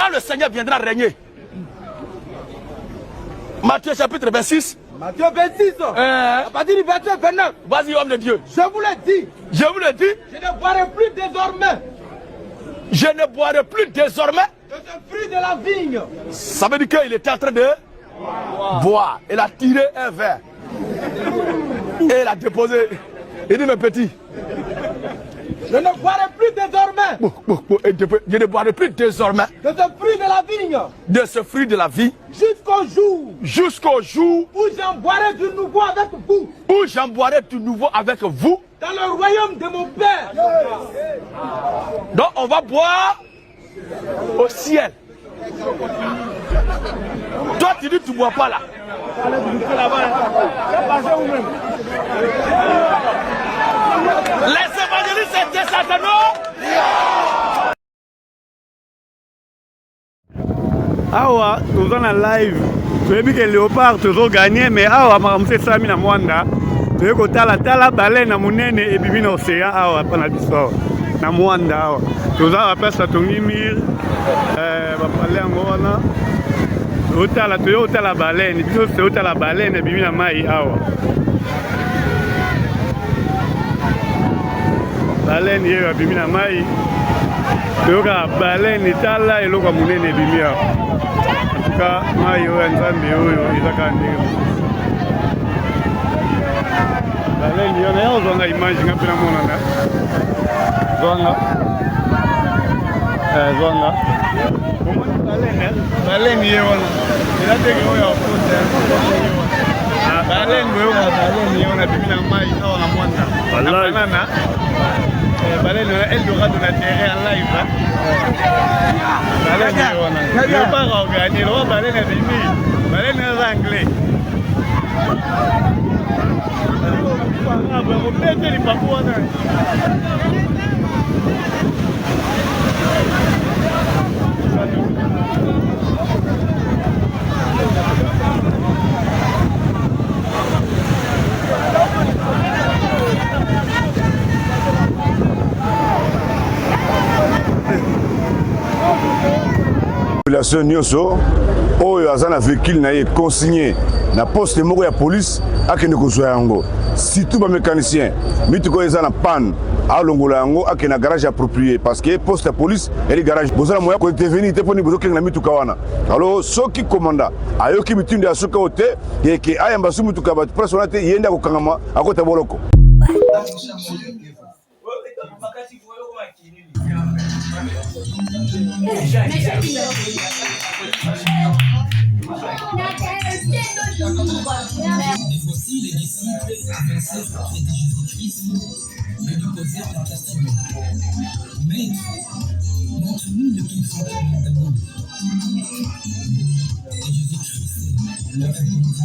quand le Seigneur viendra régner. Matthieu chapitre 26. Matthieu 26. À partir du verset 29. Vas-y, homme de Dieu. Je vous l'ai dit. Je vous le dis. Je ne boirai plus désormais. Je ne boirai plus désormais. De ce fruit de la vigne. Ça veut dire qu'il était en train de boire. Il a tiré un verre. Et il a déposé. Il dit, mes petits. Je ne boirai plus désormais. Je ne boirai plus désormais. De ce fruit de la vigne. De ce fruit de la vie. Jusqu'au jour. Jusqu'au jour. Où j'en boirai de nouveau avec vous. Où j'en boirai de nouveau avec vous. Dans le royaume de mon Père. Donc on va boire au ciel. Toi tu dis tu ne bois pas là. Les évangélistes étaient satanaux. Awa, nous sommes en live. Tu as vu que Léopard, tu as gagné, mais awa, je suis Sami na Mwanda. Tu as vu que la baleine na monene et bibi na océan, awa, pas na biso. Na Mwanda, awa. Tu as vu que tu mir, parler en Goana. Tu as vu que la baleine, tu as la baleine et bibi na mai, awa. Baleine, il y a bibi na mai. Tu as vu que la baleine est là et l'eau monene et bibi na. Ka mai oyo nzambe oyo ezaka ndenge baleni yo naye ozwanga image nga mpe namonanga zwanga baleni ye wana eza teke oyo afuta baleni oyo baleni ye wana bimi na mai awa na mwanda na banana baleni wana eldorado na terrain en live baleni ye wana yo pas organiser lo baleni bimi baleni eza anglais kopete lipapu wana population nyonso oyo aza na véhicule na ye consigné na poste moko ya police akende kozwa yango surtout ba mécanicien mituko eza na panne alongola yango akende na garage approprié parce que poste ya police eli garage bozala moya ko intervenir te poni bozokenga na mituka wana alors soki commanda ayoki mitindo ya suka ote yeke ayamba su mituka ba place wana te yenda ko kangama akota boloko. Et voici les disciples avancèrent auprès de Jésus-Christ et lui posèrent la question. Maître, montre-nous le plus grand commandement. Et Jésus-Christ leur répondit,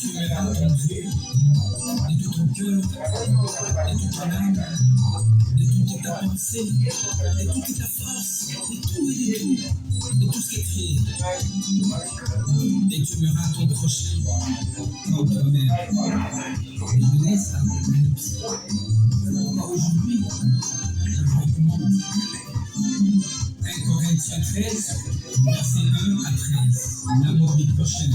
tu aimeras ton Dieu de tout ton cœur, de toute ton âme, de toute ta pensée, de toute ta force, de tout et de tout ce qui est créé. Et tu aimeras ton prochain comme toi-même. Et je laisse ça. Aujourd'hui, je vous recommande 1 Corinthiens 13, versets 1 à 13. L'amour du prochain.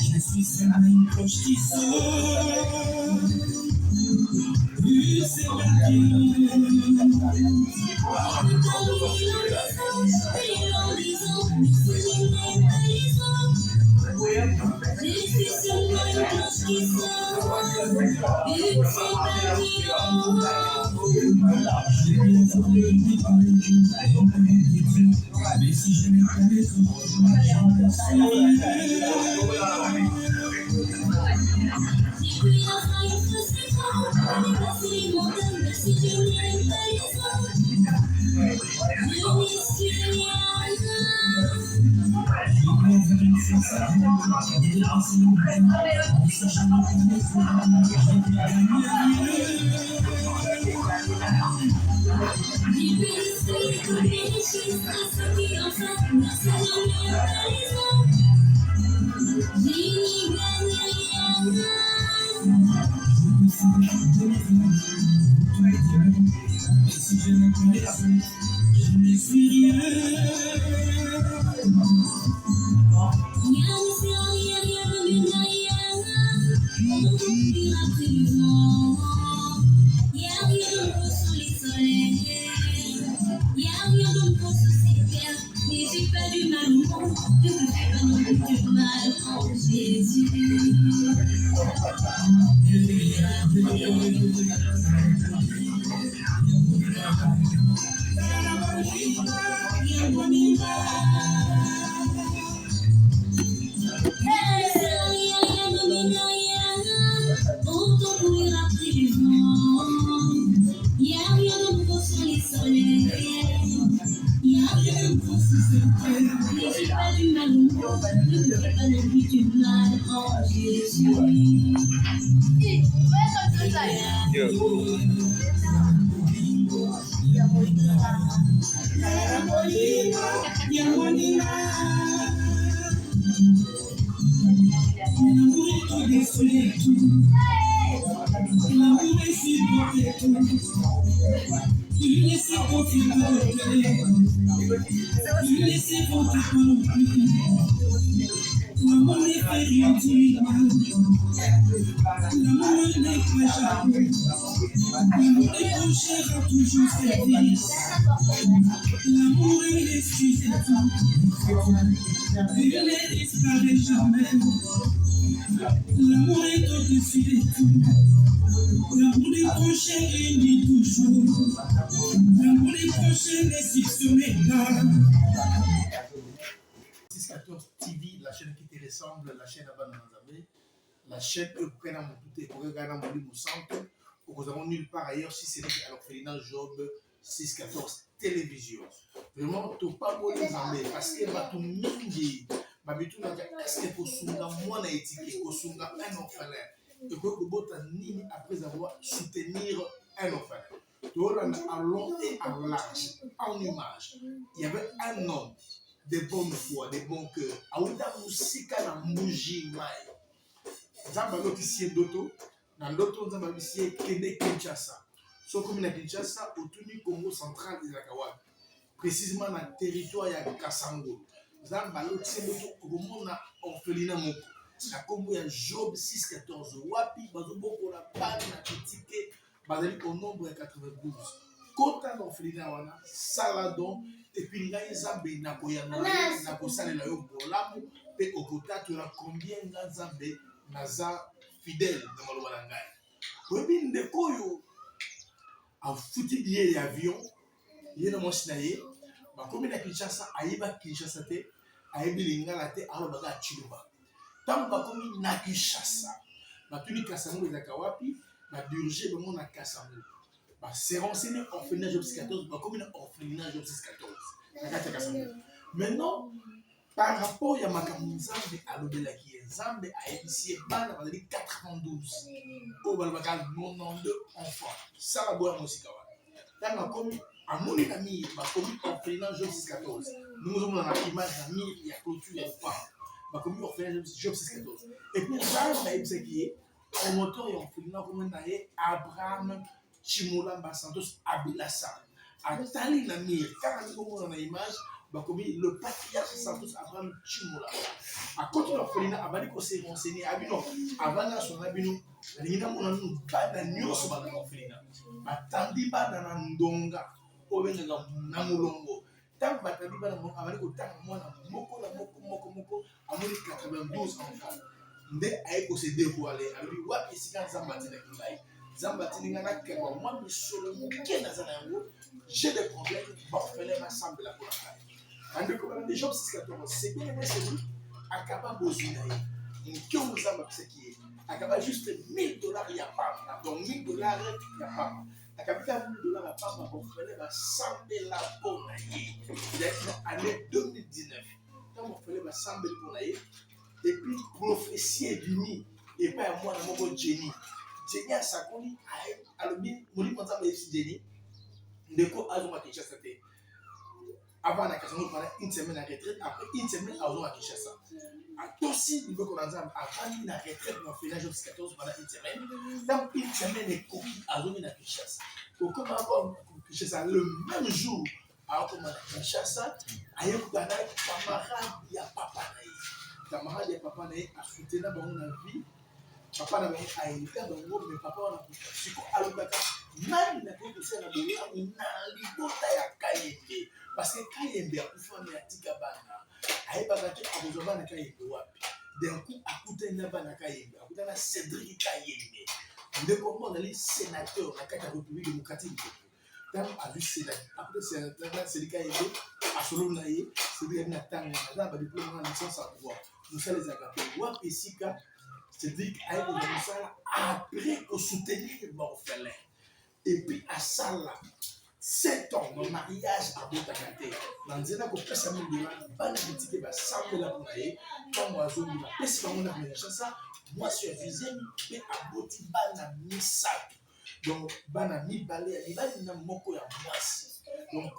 Je suis seul à une cloche qui sonne. C'est mais si je n'ai pas les autres, j'en suis. puis la fin il faut s'étendre. On est passé les montagnes, mais si je n'irai pas les autres. Je n'y suis rien. J'ai pu essayer toutes les richesses à ceux qui en font, mais si j'en ai pas les autres. Je n'y gagne rien. Si je ne connais pas, je ne suis rien. Rien ne sert à rien, rien ne mène à rien. On courir après le vent. Y'a rien de beau sous les soleils. Y'a rien de beau sous ces terres. Mais j'ai pas du mal au monde. Je ne fais pas non plus du mal en Jésus. Autant courir après du vent. Y'a rien de nouveau sur les soleils. Y'a rien de nouveau sous ces terres. Mais j'ai pas du mal au monde. Je ne fais pas non plus du mal en Jésus. L'amour est l'excuse de tout. Il ne disparaît jamais. L'amour est au-dessus de tout. L'amour des prochains réunit toujours. L'amour des prochains ne s'excite pas. 614 TV, la chaîne qui te ressemble, la chaîne à Bananzabé, la chaîne que vous prenez à mon tout et pour regarder mon livre centre, où nous avons nulle part ailleurs si ce n'est qu'à l'orphelinat Job 614 télévision. Vraiment, tu n'as pas beau les emmener parce que tu mingi, tu n'as est-ce que tu as moins d'étiquette, tu as un orphelin, et que tu as après avoir soutenir un orphelin. Tu as à long et à large, en image. Il y avait un homme de bonne foi, de bon cœur. Aouda Moussika na Mouji Mai. Zamba lotisier Doto, na Doto Zamba lotisier Kene Kinshasa. So comme na Kinshasa, au Tuni Congo central de Zakawa. Précisément dans le territoire de Kassango. Zamba lotisier Doto, au moment na orphelinat Moko. Na Congo ya Job 614. Wapi, bazoboko la panne na critiqué, bazali au nombre de 92. Kota na orphelinat wana, Saladon, et puis là, ils ont na kosalela yo bolamu pe okota tu na combien nzambe naza fidèle dans maloba na ngai. Webi ndeko yo a futi billet d'avion, ye na mosi na ye, ba komi na Kinshasa, ayeba Kinshasa te, ayebi lingala te, alo baga chilomba. Tant ba komi na Kinshasa, ba tuni Kassango ezaka wapi, ba dirige bango na Kassango. Bah, c'est renseigné orphelinat Job 614, bah, comme une orphelinat Job 614. Maintenant, par rapport à Makamouzambe à l'au-delà qui est Zambe, a initié 92. Au Balbaka, 92 enfants. Ça va boire aussi. Dans comme à mon ami, comme orphelinat Job 614. Nous avons dans l'image d'ami, il y a clôture, il y a pas. Comme orphelinat Job 614. Et puis, Zambe a dit qui est, au moteur et orphelinat, comme on a Abraham. Chimolamba Santos Abilassa. À Tali Namir, car on a une image, le patriarche Santos Abraham Chimolamba. À côté de l'orphelinat, Abadiko s'est renseigné, Abino, avant son Abino, Rina Monanou, Bada Nyos Bada l'orphelinat. Batandiba dans Ndonga, Obenga Namulongo. Tant Batandiba dans Abadiko, tant Mona, Moko, Amoni 92 enfants. Ndé Aiko s'est dévoilé, alors il voit ici quand Zambatina Kilaï. Zambatini ngana keba moi misolo mukena zana yango j'ai des problèmes orphelin m'assemble la kolaka ande ko des Job 614 c'est bien aimé c'est lui akaba bozina ye nki omuzamba pseki Akaba juste $1000 il y a pas. Donc $1000 il y a pas. Akaba $1000 à pas pour faire la 100 000 pour naïe. Il est en année 2019. Quand on fait la 100 000 pour naïe et puis prophétie duni et pas moi dans mon Jenny. Jenny a sa coni à l'objet moni montant mais Jenny. Ndeko azoma Kinshasa te. Avant la question pendant une semaine à retraite après une semaine azoma Kinshasa. Aussi, il veut qu'on en avant la retraite dans le job 14 pendant une semaine. Dans une semaine, et copies à zone à Kinshasa. Au comment Kinshasa, le même jour, à Kinshasa, à un camarade, il y a papa naï. Camarade, il y a papa naï, à soutenir dans la vie. Papa n'a pas été dans le monde, mais papa n'a pas été. À l'occasion, même la police a dit qu'il n'a pas été. Parce que Kayembe a pu faire un tikabana. Aïbagati a besoin de Kayembe. D'un coup, à côté de Kayembe, à côté de Cédric Kayembe. De comment on a les sénateurs de la République démocratique. Quand on a vu sénateur, après sénateur, Cédric Kayembe, à Solonaï, Cédric Nathan, on a diplôme en licence à pouvoir. Nous sommes les agapés. Wap et Sika, Cédric Kayembe, après qu'on soutenir les orphelins. Et puis à Sala. 7 ans de mariage à Botakate. Dans le cas où personne ne dit pas de boutique, va s'enlever la bouteille. Comme moi, je dis, qu'est-ce qu'on a fait ça? Moi, je suis visé, mais à Boti, bana mi sac. Donc, bana mi balé, il va y avoir moko ya moisi. Donc,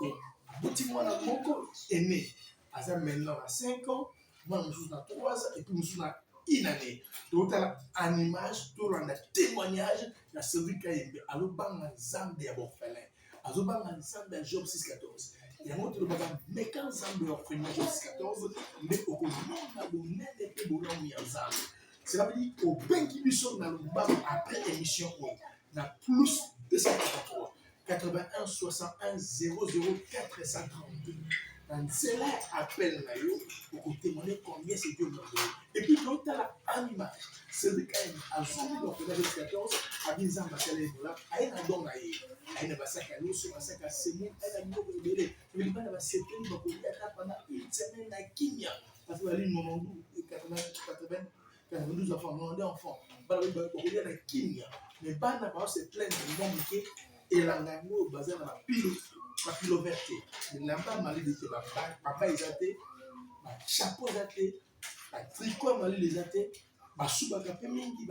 Boti, moi, na moko est né. À maintenant, à 5 ans, moi, je suis dans 3 ans, et puis je suis dans une année. Donc, en image, tout le témoignage, il y a celui qui a été à l'Obama Zambé à Borfelin. Azoba ensemble à Job 6-14. Il y a un autre bagage, mais quand ensemble à Job 6-14, mais au Congo, cela veut dire qu'au bain qui lui sort dans le bas après l'émission, on a plus de 143, 81 61 00 432. Cela appelle pour témoigner combien c'est Dieu nous donne. Et puis, quand tu as l'image, c'est le cas à Zombie dans le 14, à 10 ans, à une adon à une bassac à l'eau, sur un sac à Sémou, à la mort de Bélé. Je vais pas se plaindre pendant une semaine à Kimia. Parce que la ligne Momandou, 92 enfants, 92 enfants. Pas la Kimia. Mais pas n'a pas se plaindre de mon bouquet et l'angango basé dans la pilo verte. Il n'a pas mal de papa ils athées, chapeau athées, tricot mal les athées, souba capé mingi,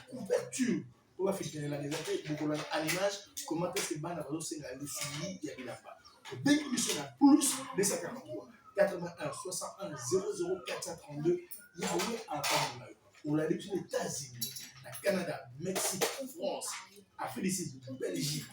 couverture. Pour faire la athées, beaucoup à l'image, comment est-ce que Bana va se le suivi, il y a là-bas. Dès qu'il y a plus de 143, 81, 61, 00, 432, Yahweh a parlé. On l'a dit aux États-Unis, au Canada, Mexique, France, Afrique du Sud, Belgique.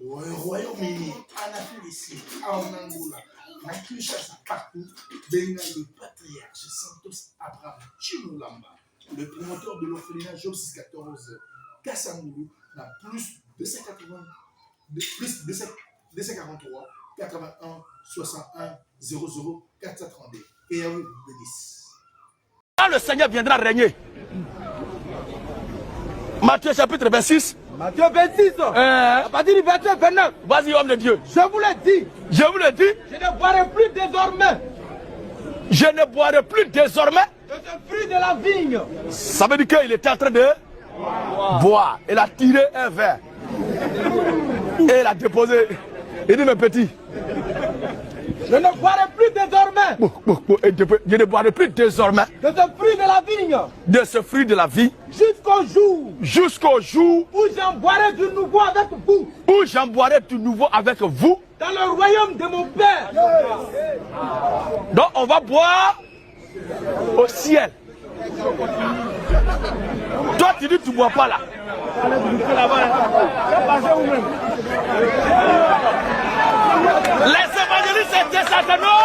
Au Royaume-Uni, en Afrique du Sud, en Angola, en Kinshasa, partout, le patriarche Santos Abraham Chimolamba, le promoteur de l'orphelinat Job 6-14, Kassamoulou, a plus de 243, 81, 61, 00, 432. Et Yahweh bénisse. Quand le Seigneur viendra régner, Matthieu chapitre 26. Matthieu 26, à partir du verset 29. Vas-y, homme de Dieu. Je vous l'ai dit. Je vous le dis. Je ne boirai plus désormais. Je ne boirai plus désormais. De ce fruit de la vigne. Ça veut dire qu'il était en train de boire. Il a tiré un verre. Et il a déposé. Il dit, mes petits. Je ne boirai plus désormais. Je ne boirai plus désormais. De ce fruit de la vigne. De ce fruit de la vie. Jusqu'au jour. Jusqu'au jour. Où j'en boirai de nouveau avec vous. Où j'en boirai de nouveau avec vous. Dans le royaume de mon Père. Donc on va boire au ciel. Toi tu dis que tu ne bois pas là. Les évangélistes étaient certainement